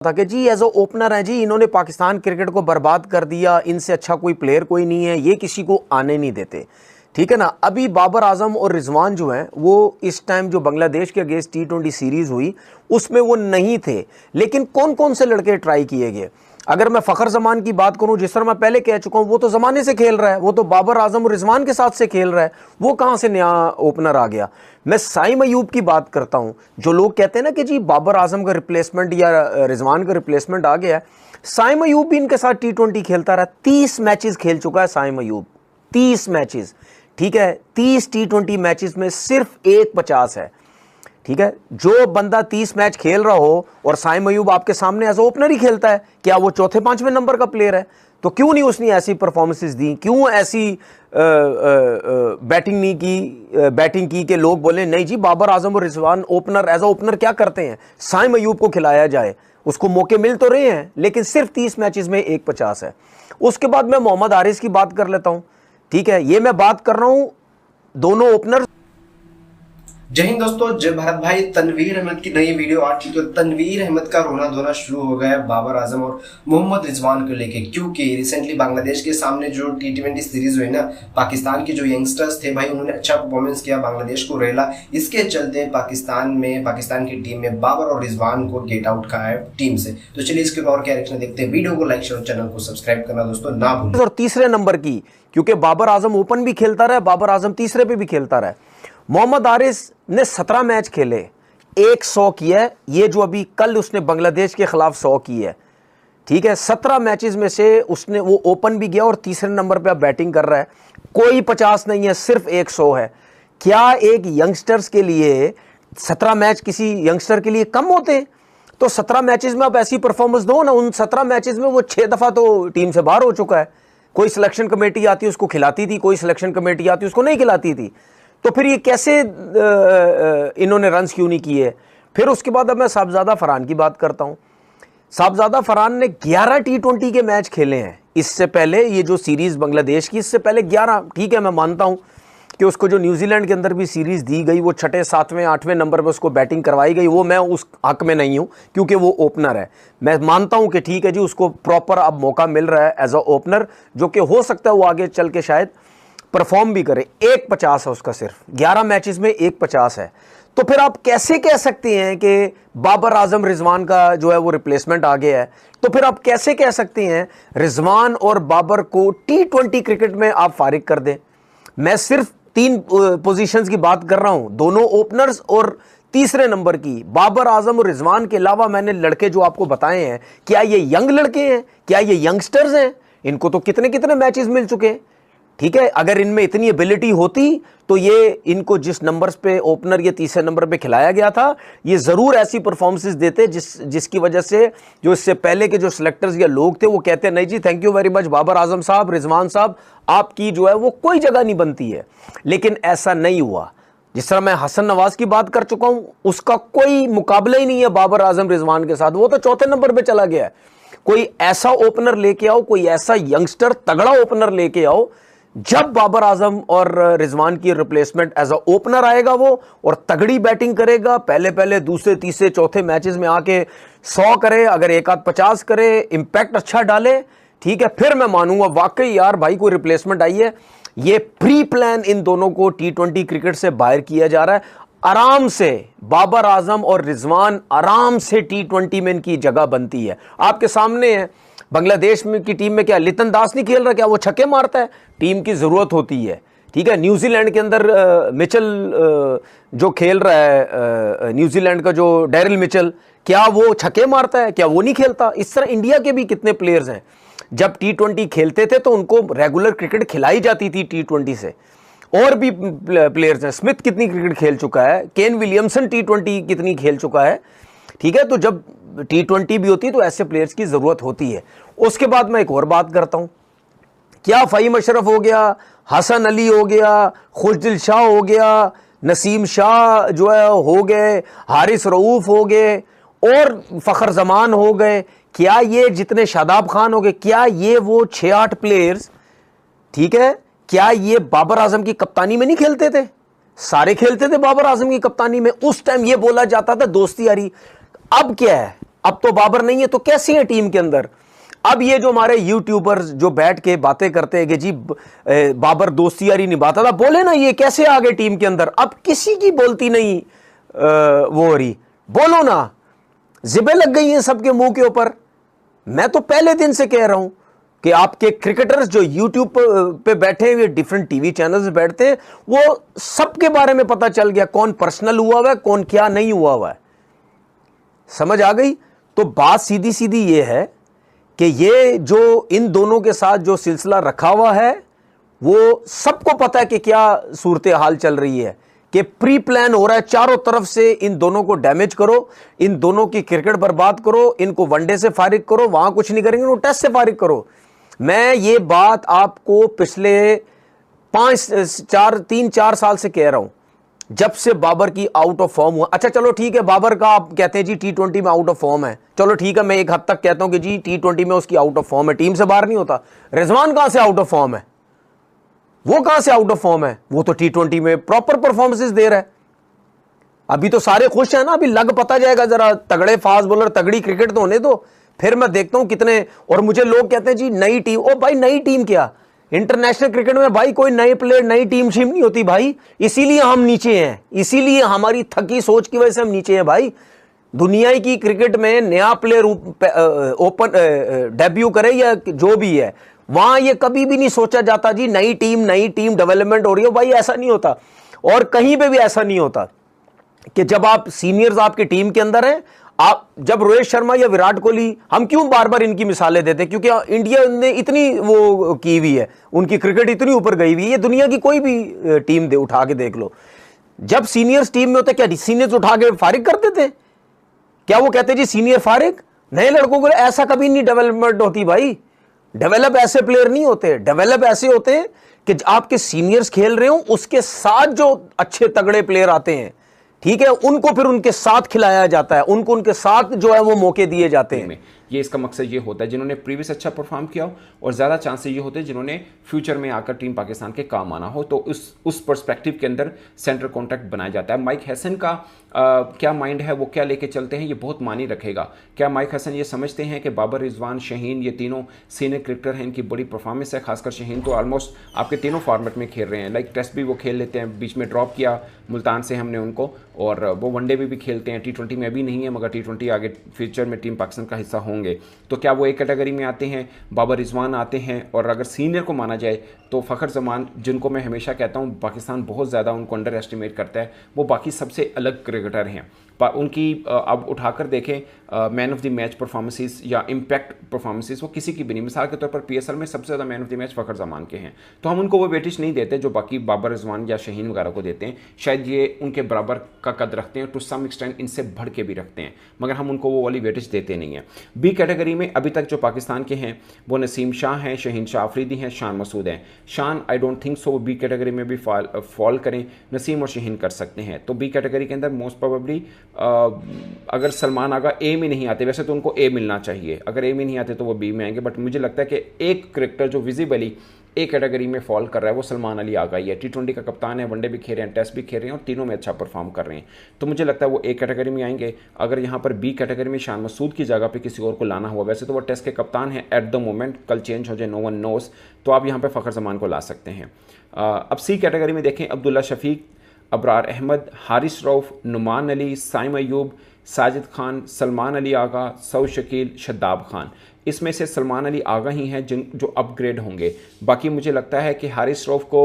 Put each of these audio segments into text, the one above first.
था कि जी एज ओ ओपनर है जी, इन्होंने पाकिस्तान क्रिकेट को बर्बाद कर दिया, इनसे अच्छा कोई प्लेयर कोई नहीं है, ये किसी को आने नहीं देते। ठीक है ना। अभी बाबर आजम और रिजवान जो हैं वो इस टाइम जो बांग्लादेश के अगेंस्ट T20 सीरीज हुई उसमें वो नहीं थे, लेकिन कौन कौन से लड़के ट्राई किए गए। अगर मैं फ़खर जमान की बात करूं, जिस तरह मैं पहले कह चुका हूं, वो तो ज़माने से खेल रहा है, वो तो बाबर आजम और रिजवान के साथ से खेल रहा है, वो कहां से नया ओपनर आ गया। मैं साइम अयूब की बात करता हूं। जो लोग कहते हैं ना कि जी बाबर आजम का रिप्लेसमेंट या रिजवान का रिप्लेसमेंट आ गया है, साइम अयूब भी इनके साथ T20 खेलता रहा। 30 मैचेस खेल चुका है साइम अयूब, 30 मैचेस। ठीक है, 30 T20 मैचेस में सिर्फ एक 50 है। ठीक है, जो बंदा 30 मैच खेल रहा हो और साइम अयूब आपके सामने एज ओपनर ही खेलता है, क्या वो चौथे पांचवें नंबर का प्लेयर है? तो क्यों नहीं उसने ऐसी परफॉर्मेंसेस दी, क्यों ऐसी बैटिंग नहीं की, बैटिंग की कि लोग बोले नहीं जी बाबर आजम और रिजवान ओपनर एज ओपनर क्या करते हैं, साइम अयूब को खिलाया जाए। उसको मौके मिल तो रहे हैं, लेकिन सिर्फ 30 मैचेस में एक 50 है। उसके बाद मैं मोहम्मद हारिस की बात कर लेता हूं। ठीक है, ये मैं बात कर रहा हूं दोनों ओपनर। जय हिंद दोस्तों, जय भारत भाई। तनवीर अहमद की नई वीडियो आ चुकी है। तनवीर अहमद का रोना धोना शुरू हो गया है बाबर आजम और मोहम्मद रिजवान को लेके, क्योंकि रिसेंटली बांग्लादेश के सामने जो T20 सीरीज हुई ना, पाकिस्तान के जो यंगस्टर्स थे भाई, उन्होंने अच्छा परफॉर्मेंस किया, बांग्लादेश को रेला। इसके चलते पाकिस्तान की टीम में बाबर और रिजवान को गेट आउट कहा है टीम से। तो चलिए इसके और क्या रिएक्शन देखते हैं। वीडियो को लाइक शेयर, चैनल को सब्सक्राइब करना दोस्तों ना भूलें। और तीसरे नंबर की, क्योंकि बाबर आजम ओपन भी खेलता रहा, बाबर आजम तीसरे पे भी खेलता रहा। मोहम्मद हारिस ने 17 मैच खेले, एक 100 किया है। ये जो अभी कल उसने बांग्लादेश के खिलाफ 100 की है। ठीक है, 17 मैचेस में से उसने वो ओपन भी गया और तीसरे नंबर पे अब बैटिंग कर रहा है। कोई 50 नहीं है, सिर्फ एक 100 है। क्या एक यंगस्टर्स के लिए 17 मैच किसी यंगस्टर के लिए कम होते हैं? तो 17 मैचेस में आप ऐसी परफॉर्मेंस दो ना। उन 17 मैचेस में वो 6 दफा तो टीम से बाहर हो चुका है। कोई सिलेक्शन कमेटी आती उसको खिलाती थी, कोई सिलेक्शन कमेटी आती उसको नहीं खिलाती थी। तो फिर ये कैसे इन्होंने रन्स क्यों नहीं किए? फिर उसके बाद अब मैं साहबजादा फरहान की बात करता हूं। साहबजादा फरहान ने 11 T20 के मैच खेले हैं इससे पहले। ये जो सीरीज बांग्लादेश की, इससे पहले 11। ठीक है, मैं मानता हूं कि उसको जो न्यूजीलैंड के अंदर भी सीरीज दी गई, वो 6, 7, 8वें नंबर पर उसको बैटिंग करवाई गई, वो मैं उस हक में नहीं हूं क्योंकि वो ओपनर है। मैं मानता हूं कि ठीक है जी, उसको प्रॉपर अब मौका मिल रहा है एज अ ओपनर, जो कि हो सकता है वो आगे चल के शायद परफॉर्म भी करे। 1.50 है उसका, सिर्फ 11 मैचेस में 1.50 है। तो फिर आप कैसे कह सकते हैं कि बाबर आजम रिजवान का जो है वो रिप्लेसमेंट आ गया है? तो फिर आप कैसे कह सकते हैं रिजवान और बाबर को T20 क्रिकेट में आप फारिग कर दें? मैं सिर्फ 3 पोजीशंस की बात कर रहा हूं, दोनों ओपनर्स और तीसरे नंबर की। बाबर आजम और रिजवान के अलावा मैंने लड़के जो आपको बताए हैं, क्या ये यंग लड़के हैं? क्या ये यंगस्टर्स हैं? इनको तो कितने कितने मैचेस मिल चुके हैं। ठीक है, अगर इनमें इतनी एबिलिटी होती तो ये इनको जिस नंबर्स पे ओपनर ये तीसरे नंबर पे खिलाया गया था, ये जरूर ऐसी परफॉर्मेंसेस देते जिसकी वजह से जो इससे पहले के जो सिलेक्टर्स या लोग थे वो कहते नहीं जी thank you very much Babar Azam साहब, रिजवान साहब, आपकी जो है वो कोई जगह नहीं बनती है। लेकिन ऐसा नहीं हुआ। जिस तरह मैं हसन नवाज की बात कर चुका हूं, उसका कोई मुकाबला ही नहीं है बाबर आजम रिजवान के साथ, वो तो चौथे नंबर पे चला गया है। कोई ऐसा ओपनर लेके आओ, कोई ऐसा यंगस्टर तगड़ा ओपनर लेके आओ, जब बाबर आजम और रिजवान की रिप्लेसमेंट एज अ ओपनर आएगा वो और तगड़ी बैटिंग करेगा, पहले दूसरे तीसरे चौथे मैचेस में आके 100 करे, अगर एक आध 50 करे, इंपैक्ट अच्छा डाले, ठीक है, फिर मैं मानूंगा वाकई यार भाई कोई रिप्लेसमेंट आई है। ये प्री प्लान इन दोनों को T20 क्रिकेट से बाहर किया जा रहा है। आराम से बाबर आजम और रिजवान आराम से T20 में इनकी जगह बनती है। आपके सामने है, बांग्लादेश में की टीम में क्या लितन दास नहीं खेल रहा? क्या वो छक्के मारता है? टीम की जरूरत होती है। ठीक है, न्यूजीलैंड के अंदर मिचेल जो खेल रहा है, न्यूजीलैंड का जो डैरिल मिचेल, क्या वो छक्के मारता है? क्या वो नहीं खेलता? इस तरह इंडिया के भी कितने प्लेयर्स हैं, जब T20 खेलते थे तो उनको रेगुलर क्रिकेट खिलाई जाती थी T20 से। और भी प्लेयर्स हैं, स्मिथ कितनी क्रिकेट खेल चुका है, केन विलियमसन T20 कितनी खेल चुका है। ठीक है, तो जब T20 भी होती है तो ऐसे प्लेयर्स की जरूरत होती है। उसके बाद मैं एक और बात करता हूं, क्या फ़हीम अशरफ हो गया, हसन अली हो गया, खुशदिल शाह हो गया, नसीम शाह जो है हो गए, हारिस रऊफ हो गए और फ़खर जमान हो गए, क्या ये जितने शादाब खान हो गए, क्या ये वो 6-8 प्लेयर्स, ठीक है, क्या ये बाबर आजम की कप्तानी में नहीं खेलते थे? सारे खेलते थे बाबर आजम की कप्तानी में। उस टाइम ये बोला जाता था दोस्ती यारी। अब क्या है, अब तो बाबर नहीं है तो कैसी है टीम के अंदर। अब ये जो हमारे यूट्यूबर्स जो बैठ के बातें करते हैं कि जी बाबर दोस्ती यारी निभाता था, बोले ना ये कैसे आ गए टीम के अंदर। अब किसी की बोलती नहीं वो हो रही, बोलो ना, जिबे लग गई हैं सबके मुंह के ऊपर। मैं तो पहले दिन से कह रहा हूं कि आपके क्रिकेटर्स जो यूट्यूब पे बैठे हुए डिफरेंट टीवी चैनल्स पे बैठते हैं, वो सबके बारे में पता चल गया कौन पर्सनल हुआ हुआ है, कौन क्या नहीं हुआ हुआ है। समझ आ गई। तो बात सीधी सीधी ये है कि ये जो इन दोनों के साथ जो सिलसिला रखा हुआ है, वो सबको पता है कि क्या सूरत हाल चल रही है, कि प्री प्लान हो रहा है चारों तरफ से। इन दोनों को डैमेज करो, इन दोनों की क्रिकेट बर्बाद करो, इनको वनडे से फारिग करो, वहां कुछ नहीं करेंगे, उनको टेस्ट से फारिग करो। मैं ये बात आपको पिछले 3-4 साल से कह रहा हूं, जब से बाबर की आउट ऑफ फॉर्म हुआ। अच्छा चलो ठीक है, बाबर का आप कहते हैं जी T20 में आउट ऑफ फॉर्म है, चलो ठीक है, मैं एक हद तक कहता हूं कि जी T20 में उसकी आउट ऑफ फॉर्म है, टीम से बाहर नहीं होता। रिजवान कहां से आउट ऑफ फॉर्म है? वो कहां से आउट ऑफ फॉर्म है? वो तो T20 में प्रॉपर परफॉर्मेंसेस दे रहा है। अभी तो सारे खुश हैं ना, अभी लग पता जाएगा, जरा तगड़े फास्ट बॉलर तगड़ी क्रिकेट तो होने दो, फिर मैं देखता हूं कितने। और मुझे लोग कहते हैं जी नई टीम, ओ भाई नई टीम क्या, इंटरनेशनल क्रिकेट में भाई कोई नए प्लेयर नई टीम शीम नहीं होती भाई। इसीलिए हम नीचे हैं, इसीलिए हमारी थकी सोच की वजह से हम नीचे हैं भाई। दुनिया की क्रिकेट में नया प्लेयर ओपन डेब्यू करे या जो भी है, वहां ये कभी भी नहीं सोचा जाता जी नई टीम डेवलपमेंट हो रही है, भाई ऐसा नहीं होता। और कहीं पे भी ऐसा नहीं होता कि जब आप सीनियर्स आपकी टीम के अंदर हैं, आप जब रोहित शर्मा या विराट कोहली, हम क्यों बार बार इनकी मिसालें देते हैं, क्योंकि इंडिया ने इतनी वो की हुई है, उनकी क्रिकेट इतनी ऊपर गई हुई है। ये दुनिया की कोई भी टीम दे उठा के देख लो, जब सीनियर्स टीम में होते क्या सीनियर्स उठा के फारिग कर देते? क्या वो कहते जी सीनियर फारिग, नए लड़कों को? ऐसा कभी नहीं डेवलपमेंट होती भाई। डेवलप ऐसे प्लेयर नहीं होते, डेवलप ऐसे होते हैं कि आपके सीनियर्स खेल रहे हो, उसके साथ जो अच्छे तगड़े प्लेयर आते हैं, ठीक है, उनको फिर उनके साथ खिलाया जाता है, उनको उनके साथ जो है वो मौके दिए जाते हैं। ये इसका मकसद ये होता है जिन्होंने प्रीवियस अच्छा परफॉर्म किया हो, और ज़्यादा चांसेस ये होते हैं जिन्होंने फ्यूचर में आकर टीम पाकिस्तान के काम आना हो, तो उस पर्सपेक्टिव के अंदर सेंटर कॉन्टैक्ट बनाया जाता है। माइक हैसन का क्या माइंड है, वो क्या लेके चलते हैं, ये बहुत मानी रखेगा। क्या माइक हैसन ये समझते हैं कि बाबर, रिजवान, शहीन, ये तीनों सीनियर क्रिकेटर हैं, इनकी बड़ी परफॉर्मेंस है। खासकर शहीन तो ऑलमोस्ट आपके तीनों फॉर्मेट में खेल रहे हैं, लाइक टेस्ट भी वो खेल लेते हैं, बीच में ड्रॉप किया मुल्तान से हमने उनको, और वो वनडे भी खेलते हैं। T20 में अभी नहीं है, मगर T20 आगे फ्यूचर में टीम पाकिस्तान का हिस्सा होंगे। तो क्या वो एक कैटेगरी में आते हैं? बाबर, रिजवान आते हैं। और अगर सीनियर को माना जाए तो फ़खर जमान, जिनको मैं हमेशा कहता हूँ पाकिस्तान बहुत ज़्यादा उनको अंडर एस्टिमेट करता है, वो बाकी सबसे अलग क्रिकेटर हैं। उनकी अब उठाकर देखें man of the match performances या इम्पैक्ट परफॉर्मेंसेस, वो किसी की भी नहीं। मिसाल के तौर पर PSL में सबसे ज़्यादा man of the match Fakhar Zaman के हैं, तो हम उनको वो वेटेज नहीं देते जो बाकी बाबर, रिजवान या शहीन वगैरह को देते हैं। शायद ये उनके बराबर का कद रखते हैं, टू सम एक्सटेंट इनसे बढ़ के भी रखते हैं, मगर हम उनको वो वाली वेटेज देते नहीं हैं। बी कैटेगरी में अभी तक जो पाकिस्तान के हैं वो नसीम शाह हैं, शहीन शाह अफरीदी हैं, शान मसूद हैं। Shan I don't think so B category में भी फॉल करें, नसीम और शहीन कर सकते हैं। तो बी कैटेगरी के अंदर मोस्ट प्रोबेबली अगर सलमान आगा ए में नहीं आते, वैसे तो उनको ए मिलना चाहिए, अगर ए में नहीं आते तो वो बी में आएंगे, बट मुझे लगता है कि एक क्रिकेटर जो विजिबली ए कैटेगरी में फॉल कर रहा है वो सलमान अली आगा ही है। T20 का कप्तान है, वनडे भी खेल रहे हैं, टेस्ट भी खेल रहे हैं, और तीनों में अच्छा परफॉर्म कर रहे हैं, तो मुझे लगता है वो ए कैटेगरी में आएंगे। अगर यहाँ पर बी कैटेगरी में शान मसूद की जगह पे किसी और को लाना हुआ, वैसे तो वो टेस्ट के कप्तान हैं एट द मोमेंट, कल चेंज हो जाए नो वन नोस, तो आप यहाँ पर फ़खर जमान को ला सकते हैं। अब सी कैटेगरी में देखें, अब्दुल्ला शफीक, अबरार अहमद, हारिस रऊफ़, नुमान अली, साइम अयूब, साजिद खान, सलमान अली आगा, सऊद शकील, शद्दाब खान। इसमें से सलमान अली आगा ही हैं जो अपग्रेड होंगे। बाकी मुझे लगता है कि हारिस रऊफ़ को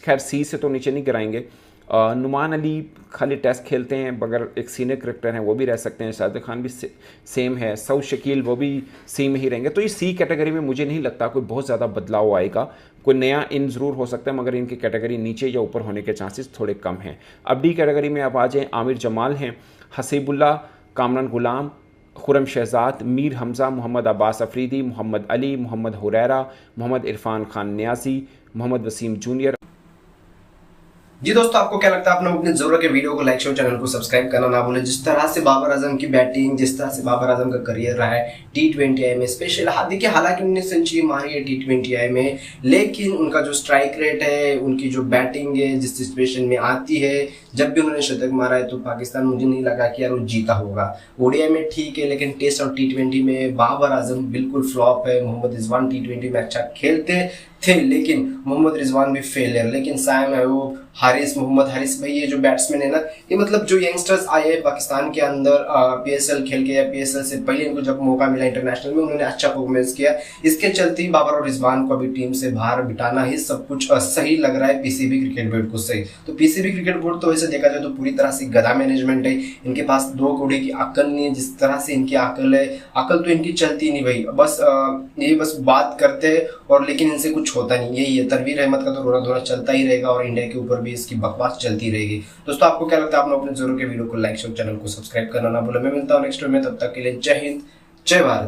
खैर सी से तो नीचे नहीं गिराएंगे। नुमान अली खाली टेस्ट खेलते हैं, मगर एक सीनियर क्रिकेटर हैं, वो भी रह सकते हैं। साजिद खान भी सेम है, सऊद शकील वो भी सी में ही रहेंगे। तो इस सी कैटेगरी में मुझे नहीं लगता कोई बहुत ज़्यादा बदलाव आएगा। कोई नया इन ज़रूर हो सकता है, मगर इनकी कैटेगरी नीचे या ऊपर होने के चांसेस थोड़े कम हैं। अब डी कैटेगरी में आप आ जाएँ, आमिर जमाल हैं, हसीबुल्ला, कामरान गुलाम, खुरम शहजाद, मीर हमज़ा, मोहम्मद अब्बास अफरीदी, मोहम्मद अली, मोहम्मद हुरैरा, मोहम्मद इरफान खान न्याजी, मोहम्मद वसीम जूनियर। जी दोस्तों, आपको क्या लगता है? आपने अपने जरूर के वीडियो को लाइक शेयर, चैनल को सब्सक्राइब करना ना भूलें। जिस तरह से बाबर आजम की बैटिंग, जिस तरह से बाबर आजम का करियर रहा है T20I में स्पेशल, देखिए हालांकि उन्होंने सेंचुरी मारी है T20I में, लेकिन उनका जो स्ट्राइक रेट है, उनकी जो बैटिंग है, जिस सिचुएशन में आती है, जब भी उन्होंने शतक मारा है तो पाकिस्तान, मुझे नहीं लगा कि यार वो जीता होगा। ओडीआई में ठीक है, लेकिन टेस्ट और T20 में बाबर आजम बिल्कुल फ्लॉप है। मोहम्मद रिजवान T20 में अच्छा खेलते थे, लेकिन मोहम्मद रिजवान भी फेलियर। लेकिन साइम अयूब, मोहम्मद हारिस भाई, ये जो बैट्समैन है ना, ये मतलब जो यंगस्टर्स आए हैं पाकिस्तान के अंदर PSL खेल के या PSL से पहले इनको जब मौका मिला इंटरनेशनल में, उन्होंने अच्छा परफॉर्मेंस किया। इसके चलते बाबर और रिजवान को अभी टीम से बाहर बिठाना ही सब कुछ सही लग रहा है PCB क्रिकेट बोर्ड को। सही तो PCB क्रिकेट बोर्ड तो वैसे देखा जाए तो पूरी तरह से गधा मैनेजमेंट है। इनके पास 2 कौड़े की अकल नहीं है। जिस तरह से इनकी अकल है, अकल तो इनकी चलती नहीं भाई, बस ये बस बात करते हैं और लेकिन इनसे कुछ होता नहीं। यही है, तनवीर अहमद का तो रोना धोना चलता ही रहेगा और इंडिया के ऊपर भी इसकी बकवास चलती रहेगी। दोस्तों, आपको क्या लगता है? आपने अपने जरूर के वीडियो को लाइक शेयर, चैनल को सब्सक्राइब करना ना भूलें। मैं मिलता हूं नेक्स्ट वीडियो में, तब तक के लिए जय हिंद, जय भारत।